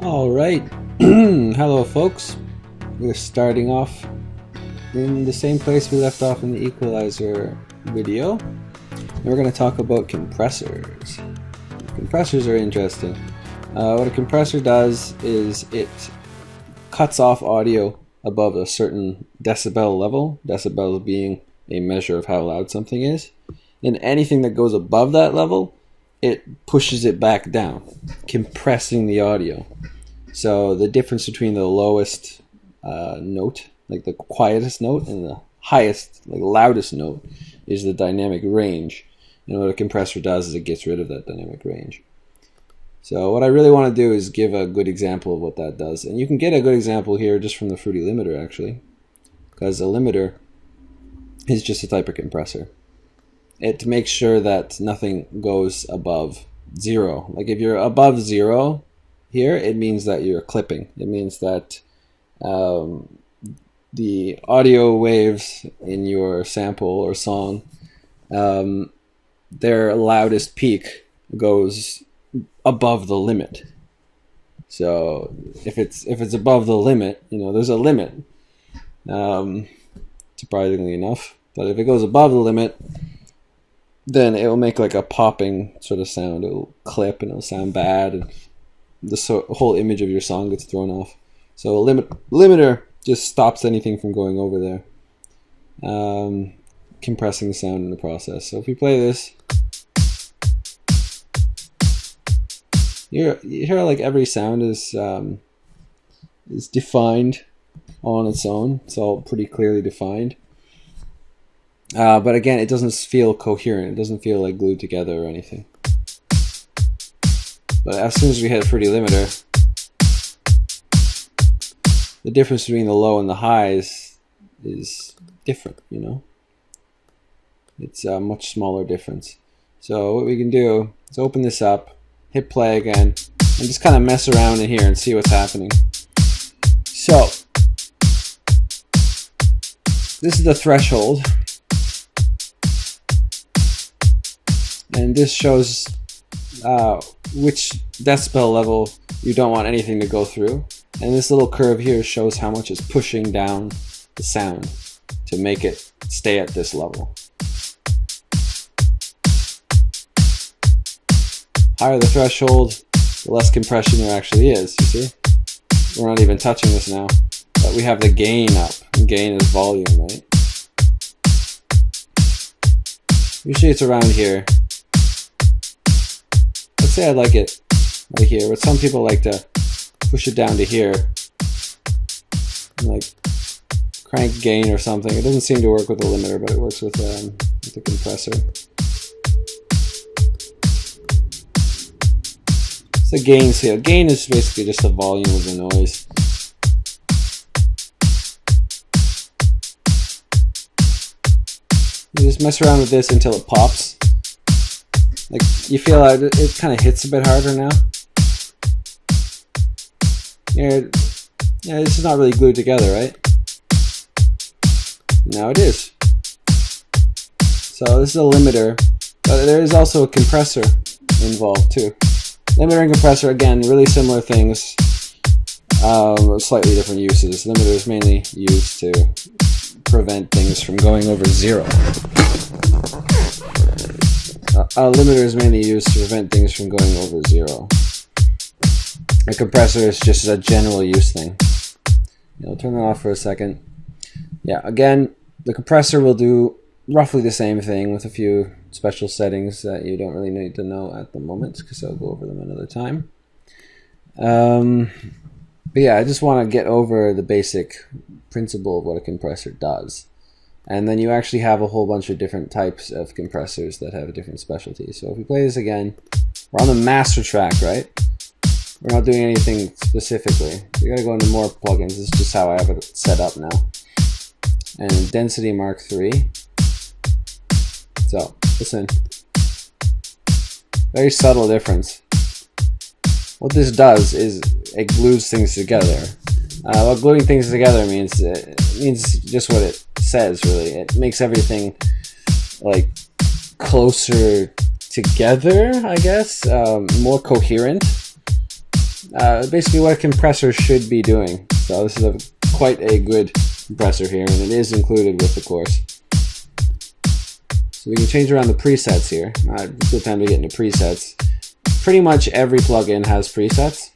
All right. Hello, folks. We're starting off in the same place we left off in the equalizer video. And we're going to talk about compressors. Compressors are interesting. What a compressor does is it cuts off audio above a certain decibel level, decibel being a measure of how loud something is. And anything that goes above that level, it pushes it back down, compressing the audio. So the difference between the lowest note, like the quietest note, and the highest, like loudest note, is the dynamic range. And what a compressor does is it gets rid of that dynamic range. So what I really want to do is give a good example of what that does. And you can get a good example here just from the Fruity limiter, actually. Because a limiter is just a type of compressor. It makes sure that nothing goes above zero. Like if you're above zero here, it means that you're clipping. It means that the audio waves in your sample or song, their loudest peak goes above the limit. So if it's above the limit, there's a limit, surprisingly enough. But if it goes above the limit, then it will make like a popping sort of sound. It will clip and it will sound bad, and the whole image of your song gets thrown off. So a limiter just stops anything from going over there, compressing the sound in the process. So if we play this, you hear like every sound is defined on its own. It's all pretty clearly defined. But again, it doesn't feel coherent. It doesn't feel like glued together or anything. But as soon as we hit a Fruity limiter, the difference between the low and the highs is different, It's a much smaller difference. So what we can do is open this up, hit play again, and just kind of mess around in here and see what's happening. So this is the threshold. And this shows which decibel level you don't want anything to go through. And this little curve here shows how much is pushing down the sound to make it stay at this level. Higher the threshold, the less compression there actually is, you see? We're not even touching this now. But we have the gain up. And gain is volume, right? Usually it's around here. Let's say I like it right here, but some people like to push it down to here and like crank gain or something. It doesn't seem to work with the limiter, but it works with the compressor. So gain scale. Gain is basically just the volume of the noise. You just mess around with this until it pops. Like, you feel like it kind of hits a bit harder now. Yeah, this is not really glued together, right? Now it is. So this is a limiter, but there is also a compressor involved too. Limiter and compressor, again, really similar things, slightly different uses. Limiter is mainly used to prevent things from going over zero. A limiter is mainly used to prevent things from going over zero. A compressor is just a general use thing. I'll turn that off for a second. Yeah, again, the compressor will do roughly the same thing with a few special settings that you don't really need to know at the moment, because I'll go over them another time. But yeah, I just want to get over the basic principle of what a compressor does. And then you actually have a whole bunch of different types of compressors that have different specialties. So if we play this again, we're on the master track, right? We're not doing anything specifically. We gotta go into more plugins. This is just how I have it set up now. And density Mark III. So, listen. Very subtle difference. What this does is it glues things together. What gluing things together means just what it says, really. It makes everything like closer together, I guess, more coherent. basically what a compressor should be doing. So this is quite a good compressor here, and it is included with the course. So we can change around the presets here. Good time to get into presets. Pretty much every plugin has presets,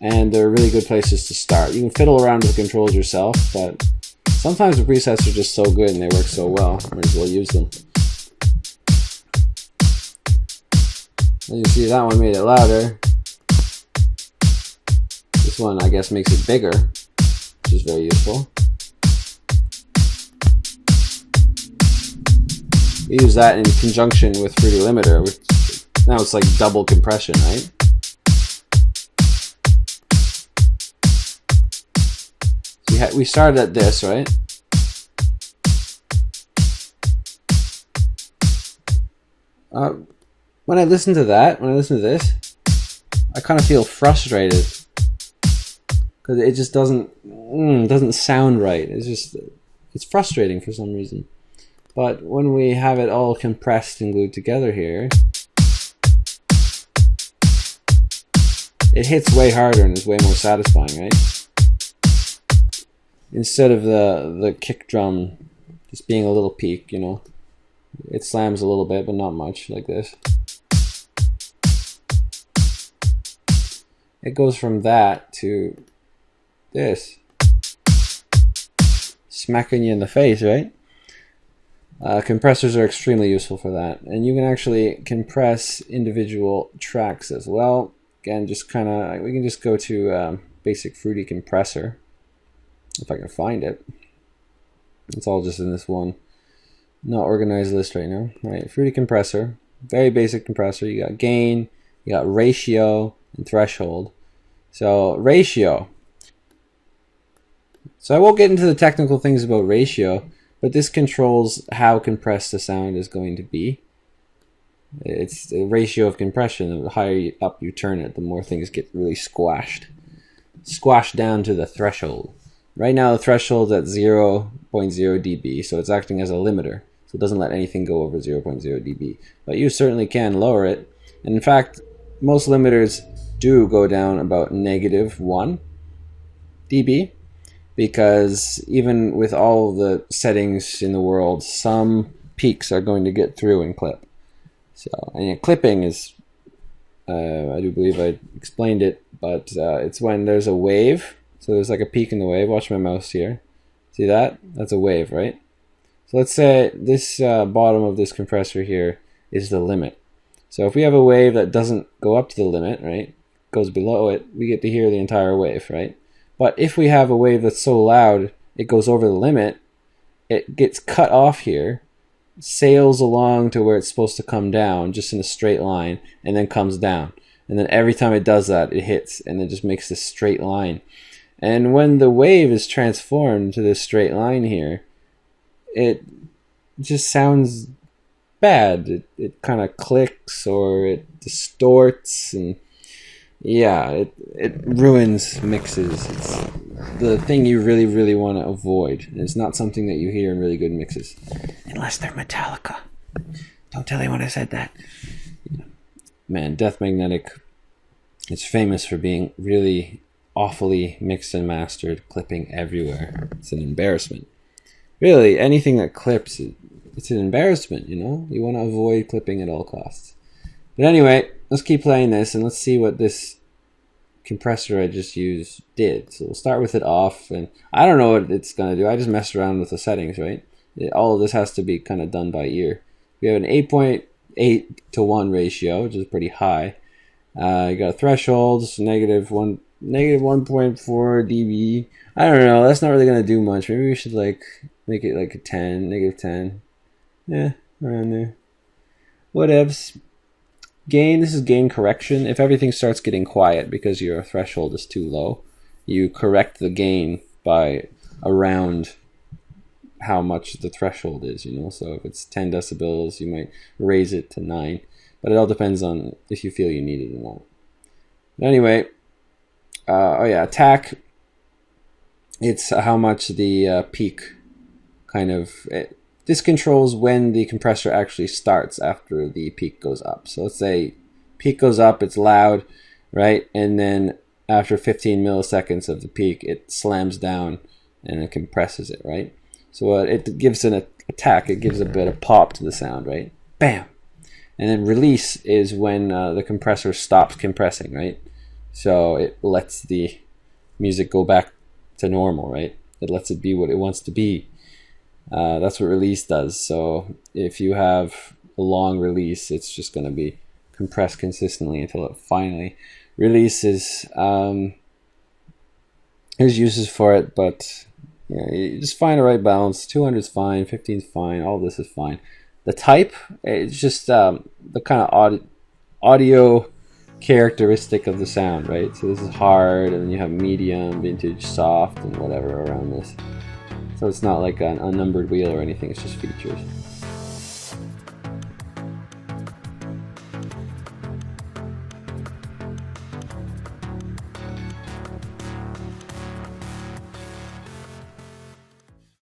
and they're really good places to start. You can fiddle around with the controls yourself, but sometimes the presets are just so good and they work so well, might as well use them. And you see that one made it louder. This one, I guess, makes it bigger, which is very useful. We use that in conjunction with Fruity Limiter, which now it's like double compression, right? So we started at this, right? When I listen to this, I kind of feel frustrated because it just doesn't sound right. It's frustrating for some reason. But when we have it all compressed and glued together here, it hits way harder and is way more satisfying, right? Instead of the kick drum just being a little peak, you know. It slams a little bit, but not much, like this. It goes from that to this. Smacking you in the face, right? Compressors are extremely useful for that. And you can actually compress individual tracks as well. Again, just kind of, we can just go to basic Fruity Compressor, if I can find it. It's all just in this one not organized list right now. All right, Fruity Compressor, very basic compressor. You got gain, you got ratio, and threshold. So ratio. So I won't get into the technical things about ratio, but this controls how compressed the sound is going to be. It's the ratio of compression. The higher up you turn it, the more things get really squashed down to the threshold. Right now the threshold's at 0.0 dB, so it's acting as a limiter. So it doesn't let anything go over 0.0 dB. But you certainly can lower it. And in fact, most limiters do go down about -1 dB, because even with all the settings in the world, some peaks are going to get through and clip. So, and clipping is, I do believe I explained it, but it's when there's a wave. So there's like a peak in the wave. Watch my mouse here. See that? That's a wave, right? So let's say this bottom of this compressor here is the limit. So if we have a wave that doesn't go up to the limit, right, goes below it, we get to hear the entire wave, right? But if we have a wave that's so loud it goes over the limit, it gets cut off here, sails along to where it's supposed to come down just in a straight line, and then comes down. And then every time it does that, it hits, and it just makes this straight line. And when the wave is transformed to this straight line here, it just sounds bad. It kind of clicks or it distorts, and yeah, it ruins mixes. It's the thing you really, really want to avoid. And it's not something that you hear in really good mixes. Unless they're Metallica. Don't tell anyone I said that. Man, Death Magnetic is famous for being really awfully mixed and mastered, clipping everywhere. It's an embarrassment. Really, anything that clips, it's an embarrassment, you know? You want to avoid clipping at all costs. But anyway, let's keep playing this and let's see what this compressor I just used did. So we'll start with it off, and I don't know what it's going to do. I just messed around with the settings, right? All of this has to be kind of done by ear. We have an 8.8:1 ratio, which is pretty high. You got thresholds, negative 1.4 dB. I don't know. That's not really going to do much. Maybe we should like make it like a 10, -10. Yeah, around there. Whatevs. Gain, this is gain correction. If everything starts getting quiet because your threshold is too low, you correct the gain by around how much the threshold is, you know. So if it's 10 decibels, you might raise it to 9. But it all depends on if you feel you need it or not. But anyway, oh yeah, attack. It's how much the peak kind of... This controls when the compressor actually starts after the peak goes up. So let's say peak goes up, it's loud. right? And then after 15 milliseconds of the peak, it slams down and it compresses it, right? So it gives an attack. It gives a bit of pop to the sound, right? Bam! And then release is when the compressor stops compressing, right? So it lets the music go back to normal, right? It lets it be what it wants to be. That's what release does. So if you have a long release, it's just going to be compressed consistently until it finally releases. There's uses for it, but you just find the right balance. 200 is fine, 15 is fine, all this is fine. The type, it's just the kind of audio characteristic of the sound, right? So this is hard, and then you have medium, vintage, soft, and whatever around this. So it's not like an unnumbered wheel or anything, it's just features.